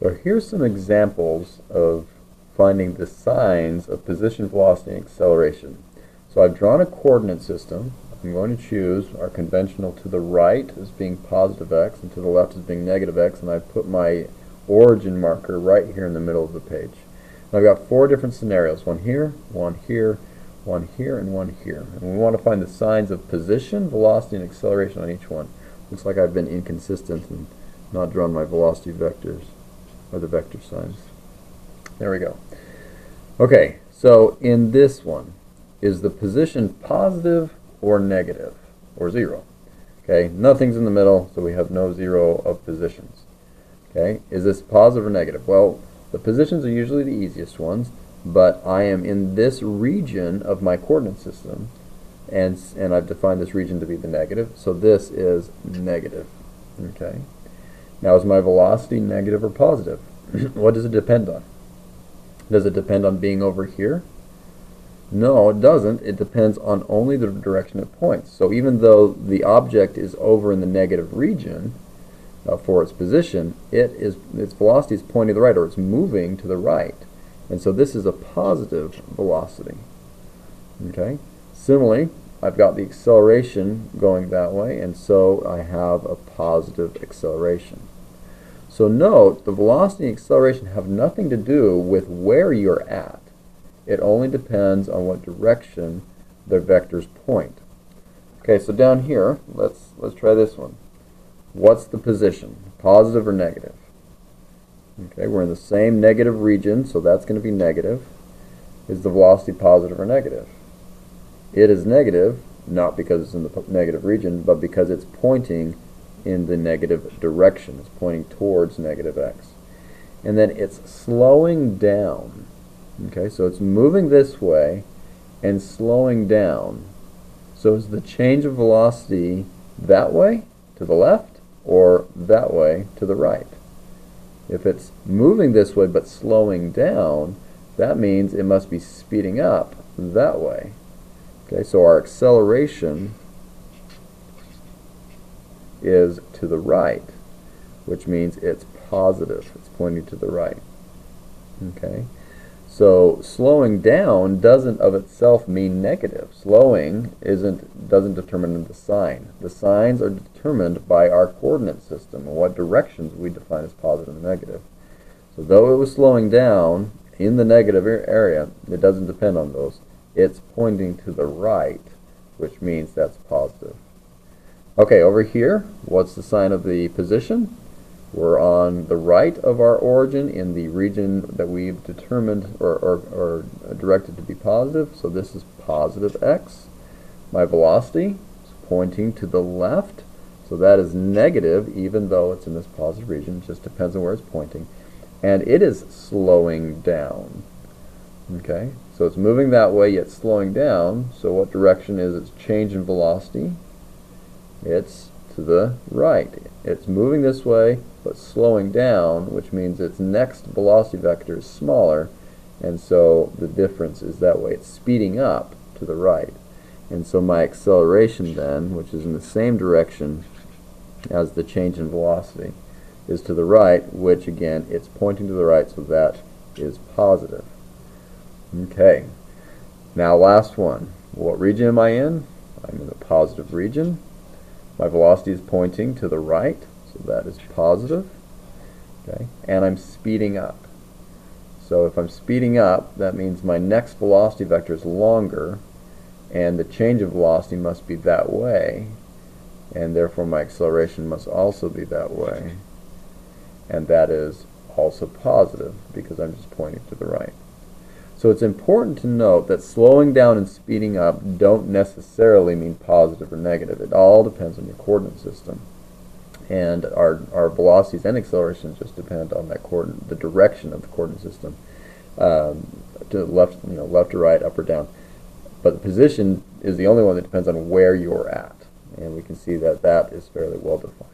So here's some examples of finding the signs of position, velocity, and acceleration. So I've drawn a coordinate system. I'm going to choose our conventional to the right as being positive x and to the left as being negative x, and I've put my origin marker right here in the middle of the page. And I've got 4 different scenarios, one here, one here, one here, and one here. And we want to find the signs of position, velocity, and acceleration on each one. Looks like I've been inconsistent and not drawn my velocity vectors, or the vector signs. There we go. Okay, so in this one, is the position positive or negative, or 0? Okay, nothing's in the middle, so we have no 0 of positions. Okay, is this positive or negative? Well, the positions are usually the easiest ones, but I am in this region of my coordinate system, and I've defined this region to be the negative, so this is negative. Okay, now is my velocity negative or positive? What does it depend on? Does it depend on being over here? No, it doesn't. It depends on only the direction it points. So even though the object is over in the negative region for its position, its velocity is pointing to the right, or it's moving to the right. And so this is a positive velocity. Okay. Similarly, I've got the acceleration going that way, and so I have a positive acceleration. So note, the velocity and acceleration have nothing to do with where you're at. It only depends on what direction the vectors point. Okay, so down here, let's try this one. What's the position, positive or negative? Okay, we're in the same negative region, so that's going to be negative. Is the velocity positive or negative? It is negative, not because it's in the negative region, but because it's pointing in the negative direction. It's pointing towards negative x. And then it's slowing down. Okay, so it's moving this way and slowing down. So is the change of velocity that way to the left or that way to the right? If it's moving this way but slowing down, that means it must be speeding up that way. Okay, so our acceleration is to the right, which means it's positive. It's pointing to the right. Okay, so slowing down doesn't of itself mean negative. Slowing doesn't determine the sign. The signs are determined by our coordinate system and what directions we define as positive and negative. So though it was slowing down in the negative area, it doesn't depend on those. It's pointing to the right, which means that's positive. Okay, over here, what's the sign of the position? We're on the right of our origin in the region that we've determined or directed to be positive, so this is positive x. My velocity is pointing to the left, so that is negative even though it's in this positive region. It just depends on where it's pointing. And it is slowing down. Okay, so it's moving that way yet slowing down, so what direction is its change in velocity? It's to the right. It's moving this way but slowing down, which means its next velocity vector is smaller, and so the difference is that way. It's speeding up to the right. And so my acceleration then, which is in the same direction as the change in velocity, is to the right, which again, it's pointing to the right, so that is positive. Okay, now last one. What region am I in? I'm in the positive region. My velocity is pointing to the right, so that is positive. Okay, and I'm speeding up. So if I'm speeding up, that means my next velocity vector is longer, and the change of velocity must be that way, and therefore my acceleration must also be that way. And that is also positive because I'm just pointing to the right. So it's important to note that slowing down and speeding up don't necessarily mean positive or negative. It all depends on your coordinate system. And our velocities and accelerations just depend on that the direction of the coordinate system, to left, left or right, up or down. But the position is the only one that depends on where you're at. And we can see that that is fairly well defined.